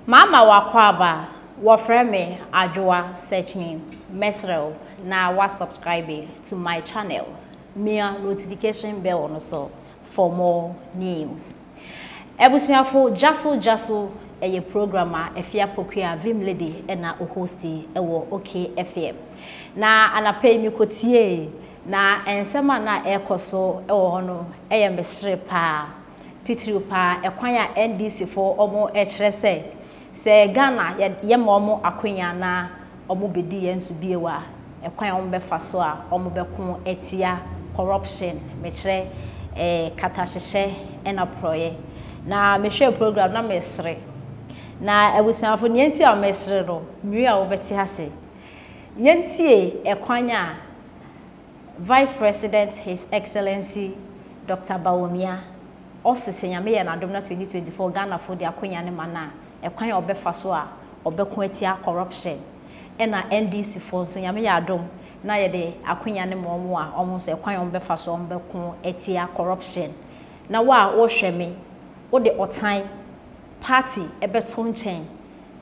Mama wakwaba wafreme ajwa searching mesrel na wa subscribe to my channel. Mia notification bell on so for more news. Ebusuafo jaso eye programmer efia pokua vim lady na o hosti ewo OK FM. Na anapay mi kotie na ensema na ekoso ewo hono eye mesre pa titiri pa ekwan a NDC for omo ekrese se Ghana ye momo akwanya na omo bedi yensu biewa ekwan omo befa so a omo bekon etia corruption mekre katasheshe ena proye na mehwe program na mesre na ebusuafo nyenti a mesre ro nwi a obeti hase nyenti ekwanya Vice President His Excellency Dr. Bawumia osese nyame ye na domna 2024 Ghana for the akwanya ne mana ekwan ya obefa so a obekon atia corruption ena NDC for so nyame ya adom na ye de akwanya ne momo a omo so ekwan ya obefa so ombekon atia corruption na wa wo hweme wo de otan party ebeto nchen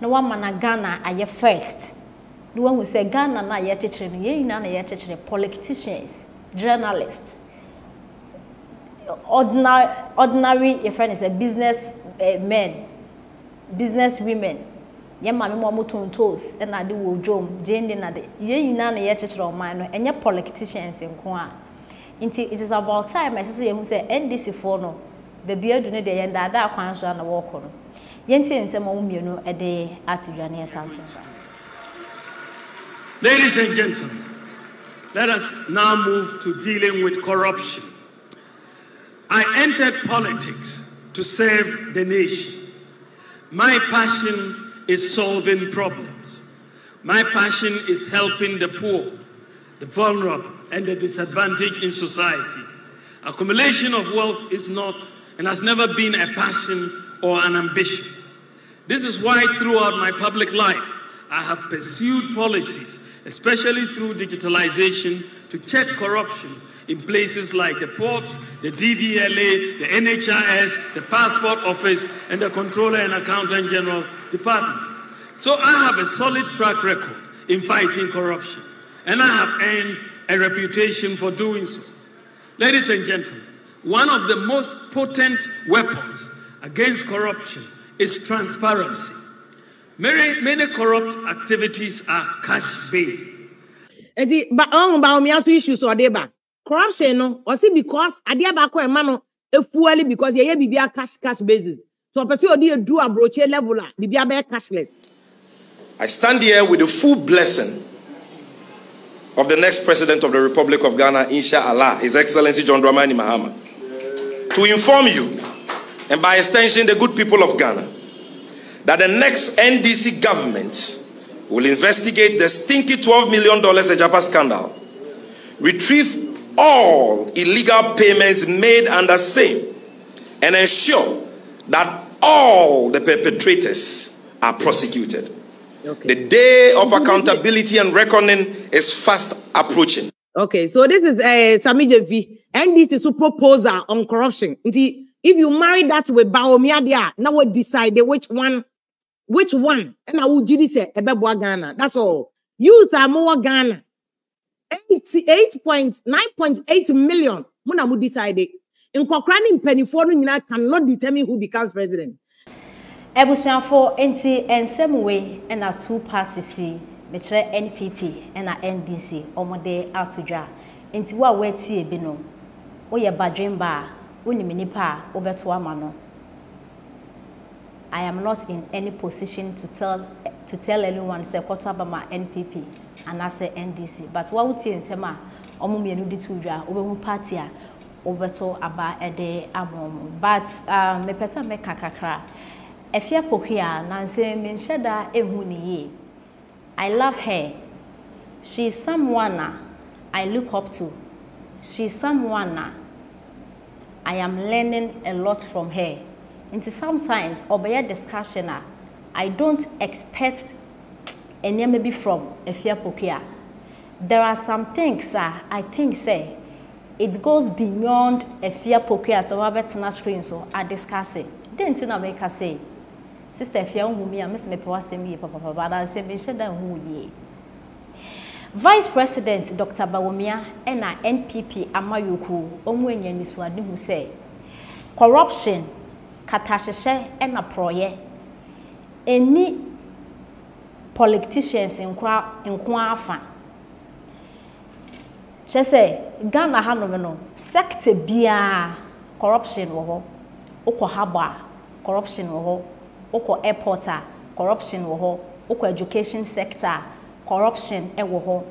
na wa mana Ghana aye first no one who say Ghana na ye chechere no ye na ye chechere politicians journalists ordinary if friend is a business men business women ye mame mo motontos e na de wo dwom jende na de ye nyina na ye chechere o man no enye politicians nko a nti it is about time I say you say NDC for no baby adu ne de ye ndada akwan so na wo ko no ye nti ensem o mienu e de atudwane esanso. Ladies and gentlemen, let us now move to dealing with corruption. I entered politics to serve the nation. My passion is solving problems. My passion is helping the poor, the vulnerable, and the disadvantaged in society. Accumulation of wealth is not and has never been a passion or an ambition. This is why throughout my public life, I have pursued policies, especially through digitalization, to check corruption in places like the ports, the DVLA, the NHIS, the Passport Office, and the Controller and Accountant General Department. So I have a solid track record in fighting corruption, and I have earned a reputation for doing so. Ladies and gentlemen, one of the most potent weapons against corruption is transparency. Many corrupt activities are cash-based. Bawumia issues or deba corruption no or see because adiaba ko emano efuali because ye bibia cash basis. So person odi do abroach level a bibia be cashless. I stand here with the full blessing of the next president of the Republic of Ghana, inshallah, His Excellency John Dramani Mahama, to inform you, and by extension the good people of Ghana, that the next NDC government will investigate the stinky $12 million Ejapa scandal, retrieve all illegal payments made under same, and ensure that all the perpetrators are prosecuted. Okay. The day of accountability and reckoning is fast approaching. Okay, so this is Sami JV, NDC's proposal on corruption. If you marry that with Bawumia there, now we decide which one, and I would do say Ebebo Ghana. That's all. Youth are more Ghana. 9.8 million. Muna would decide it. In Kokrani Pennyford cannot determine who becomes president. Ebusuafo enti ensem way and a two parties see metre NPP and a NDC omode atudwa enti wa weti ebi no oye badwemba onimi nipa obeto amano. I am not in any position to tell anyone say kwato abama NPP and I say NDC, but what would say nsema omo mienu di tudwa obehu party a obeto aba ede amom. But me pesa me kakakra efia pokua na nse me nsheda ehu ni ye. I love her. She is someone I look up to. She is someone I am learning a lot from her. Into sometimes obey discussion I don't expect any maybe from efia pokua. There are some things I think say it goes beyond efia pokua so we betna screen so I discuss it. Didn't na make her say Sister Fia Bawumia, Miss Mepawasemi, Papa, but I say, Michelle, Vice President Dr. Bawumia and NPP Amayuku, Omwenye Niswadi, who say, corruption, katasheshe, and a proye, any politicians in Kwafa. She say, Ghana Hanomeno, sector bia corruption woho, oko haba, corruption woho, oko airporter, corruption woho, oko education sector, corruption woho,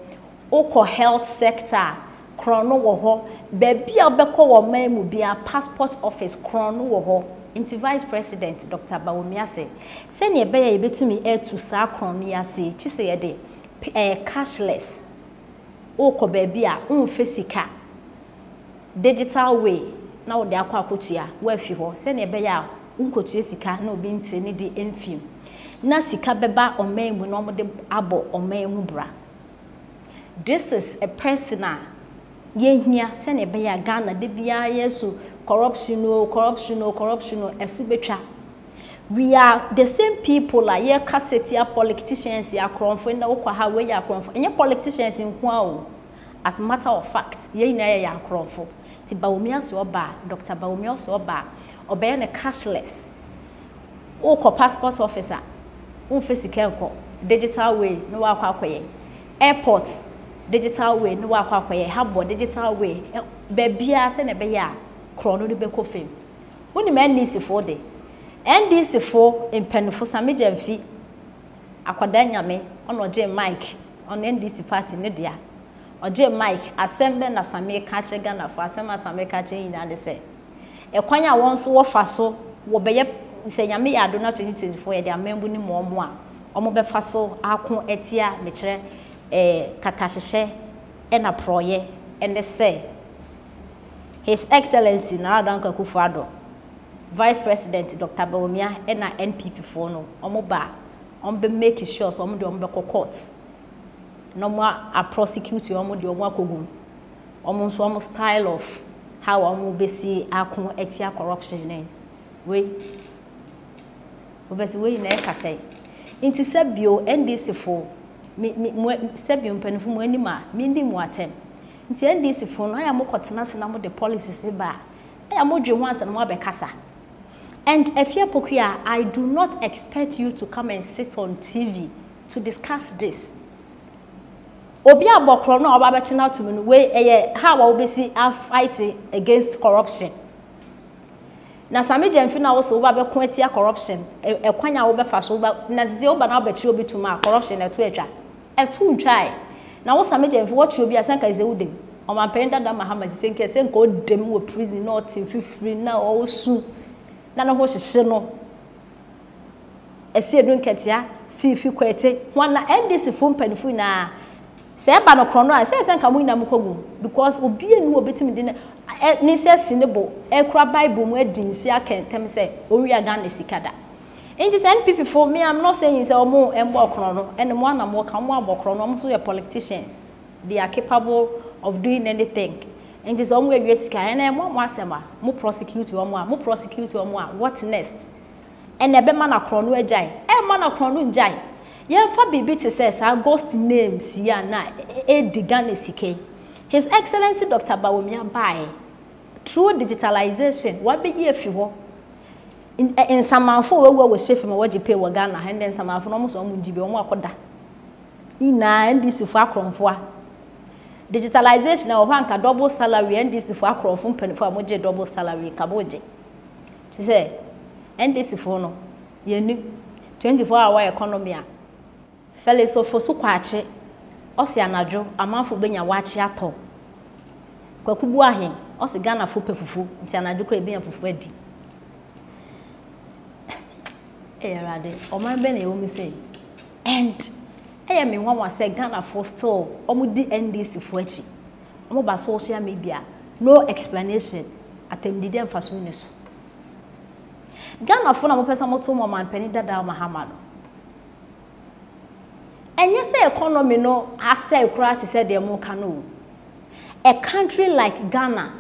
oko health sector, chrono woho, baby abeko wo memu bia passport office chrono woho. Inti Vice President Dr. Bawumia say, send ye beya yebetumi air to sa chrono ya say, chi say ye cashless. Oko baby a unfesika digital way na wo de akwa akotua wa afi ho se ne be ya unkotua sika na obi nti ne de emfim na sika beba oman mu na omo de abo oman mu bra. This is a personal yehia se ne be ya Ghana de bia yeso corruption esu betwa. We are the same people like ye cassetia politicians ya kronfo na wokwa ha we ya kronfo enye politicians nko a. As a matter of fact ye na ya kronfo ti Bawumia so oba Dr. Bawumia so oba obey na cashless wokọ passport officer unfesika nko digital way no wakwa akoye airport digital way no wakwa akoye habo digital way bebia se na be ya krono de be kofem woni man NDC for de NDC for impenfo sameje mfi akwada nyame ono je Mike on NDC party ne dia oje Mike assemble na same ka chega na fa asema same ka che ina de se ekwanya won so wo fa so wo beye se nyame ya do na 2024 ye de amembu ni mo a omo be fa so akon etia me kire katasheshe na proye and say His Excellency Naradanka Kufuado Vice President Dr. Bawumia and NPP for no omoba be make sure so omo de omo be court no more a prosecute omo de omo akogum omo so omo style of how omo be see akon etia corruption ne we obesi we na e ka say inti sebio NDC for sebio mpanifo mu anima mi ndi mu atem nti NDC for no aya mo kotena se na mo de policies ba aya mo dwe ho ansa na mo abekasa. And Efia Pokuya, I do not expect you to come and sit on TV to discuss this. Obi abokro no oba betina to me we how we see are fighting against corruption. Na sami jemfi na wo so oba be ko atia corruption ekwanya wo be fa so oba na sisi oba na obetire obi tuma corruption eto atwa eto ntwai na wo sami jemfi what you obi asanka ise udem o ma penda da mahama sisi nke se nko odem wo prison not free na o su na no ho hyehye no ese edu nketia fifi kwete wana NDC fo mpanifo na se ba no krono a se nka mu ina mkogu because obi enu obetimi de ni se sinebo ekura bible mu adinsi akentem se onwi aga na sikada nti se NPP for me I'm not saying say omo embo krono ene mo na mo ka mo abokrono mo so ye politicians they are capable of doing anything. And this omo we sika ene mo asema mo prosecute omo a what next and ebe ma na krono ajai e ma na krono njai ye fa bibi te say sa ghost names ya na diga sike. His Excellency Dr. Bawumia by through digitalization what be ye fi ho in samanfo we chef me waje pay wa Ghana and then samanfo no mo so mo njibe omo akoda ina NDC fo akronfo a digitalization na ohanka double salary NDC for akrofo mpanifo amoje double salary kaboje she say NDC for no yenu 24-hour economy a fele so for so kwache osi anadwo amanfo benya wache ato kwakubu ahen osi Ghana fo pefufu nti anadwo kra benya fufu adi rade o man be na e wo mi say and I mean, one was say Ghana for still, omudi NDC for echi. Omo ba social media, no explanation. Atem didi emfaso neso. Ghana for na mo pesa mo to mo man pani dada Mahama no. Enye say economy no asay kura to say dem ka no. A country like Ghana,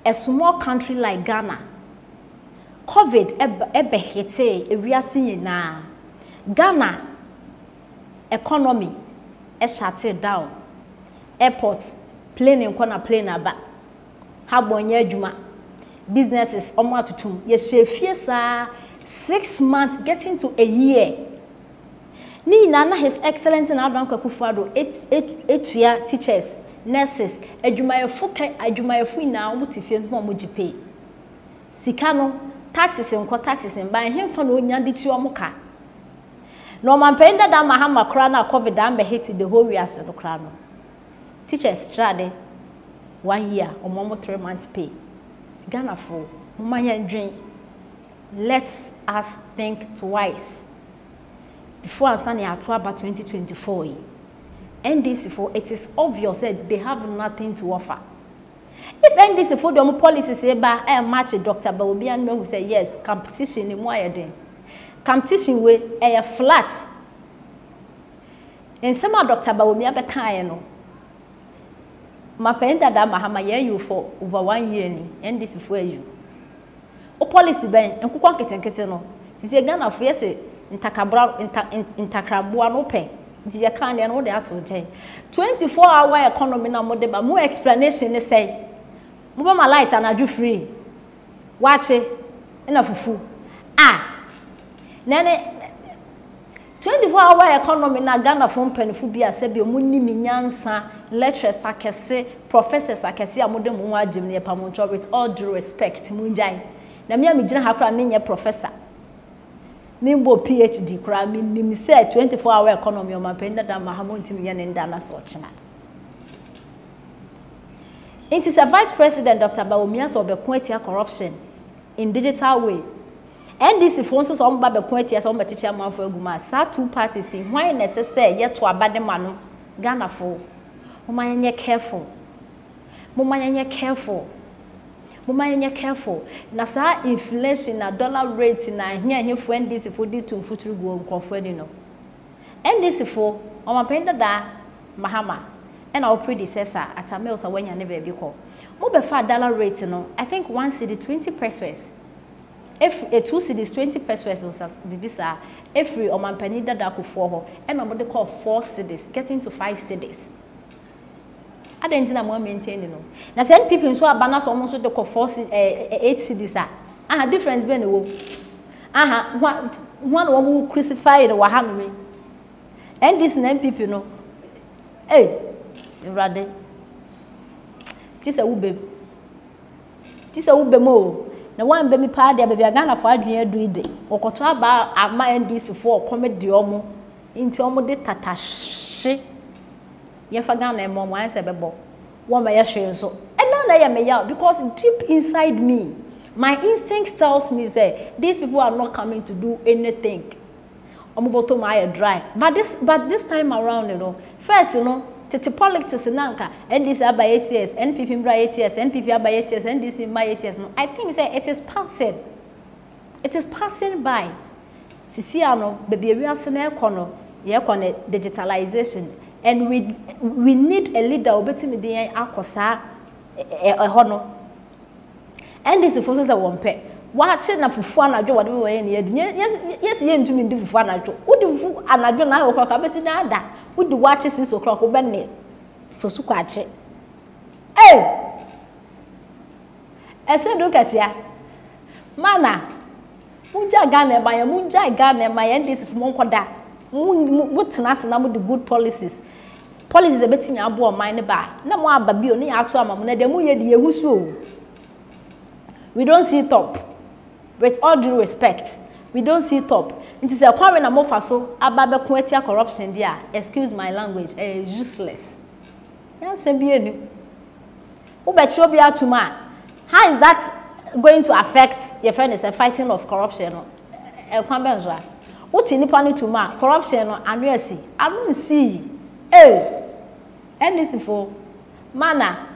a small country like Ghana, COVID ebe hete ewiase nyina Ghana economy shut down airports plane nkona plane aba habonye adwuma businesses omo atutum ye shefie sa 6 months getting to a year ni na his excellency na Adon Kwakufuado etua teachers nurses adwumayefu na omo tifie nso omo gipe sika no taxes mba hemfa no onya de tuo moka no man penda da mahama kra na COVID ambe hit the whole year so kra no teachers trade 1 year omo 3 months pay Ghana for manya ndwen let us think twice before ansani ato about 2024 NDC for it is obvious that they have nothing to offer. If NDC for the policy say ba match Dr. Bawumia who say yes competition in more than competition way flat and some of Dr. Bawumia be kind no mapenda da mahama you for over 1 year ni NDC for you o policy ben enkukwa nketenkete no say Ghana for yes intakramboa no pen di kan dey no dey ato je 24-hour economy na mo dey ba mo explanation ni say mo ba ma light anadwo free wache na fufu nene 24-hour economy na Ghana for mpanifo bia se bia mo nimi nyansa lecturers akese professors akese amode mo agim ne pa mo with all due respect mo njai na me amigina hakra me nye professor nimbo PhD kra me nim say 24-hour economy o mapenda da mahamo ntimi ye ne nda na so ochina it is a vice president Dr. Bawumia so be point corruption in digital way NDC for so some ba be point so be chichi amafo aguma sa two parties in why necessary yet to abade mano Ghana for mumanye careful na sa inflation na dollar rate na here for NDC for di to futuru go nkofo ni no NDC for o mapenda da mahama and our predecessor atamel so wanya ne be ko mo be fa dollar rate no I think 1 cedi 20 pesos if a 2 cedis 20 pesos was bibisa every o mampani dada akofo ho and o de call 4 cedis getting to 5 cedis adentina mo maintain no na send people so abana so mo so de call 8 cedis difference be no wo one wo crucified wa ha no me and this nine people no Rade. Tisa ube mo. Na one be mi pa dia baby Ghana for adwene adu ide. Okoto aba ama NDC for comedy omo. Nti omo de tatahye. Ye fa Ghana mo mo anse bebo. Wo ma ye hwe so. Na ye me ya because deep inside me my instinct tells me say these people are not coming to do anything. Omo boto my dry. But this time around, you know, first, you know, tete politics nanka NDC aba 8 years, NPP mbra 8 years, NPP aba 8 years, NDC mbra 8 years. No, I think say it is passing. It is passing by. Sisi ano baby we ase na ekono ye ekone digitalization and we need a leader obetimi dey akosa ho no. NDC for so wompe wache na fufu anadwo wade we ye ne yedi yes ye ntumi ndi fufu anadwo wodi fufu anadwo na wo ka beti na ada wodi wache 6 o'clock be ne fosu kwache ese do katia mana munja Ghana ba ya munja Ghana ma ya ndisi fu monkoda mutena se na mo the good policies ebetimi abo o man ne ba na mo aba bi o ne ato amamu na de mu ye de yehusu o we don't see top. With all due respect, we don't see top. It is a kwame na mofa so ababe kwetia corruption there. Excuse my language, useless. Yeah, sembienu. Ubechi obi atuma. How is that going to affect your friend is a fighting of corruption? Kwame nzwa. Uti nipa ni tuma corruption no anwesi. Anu see. NDC for mana.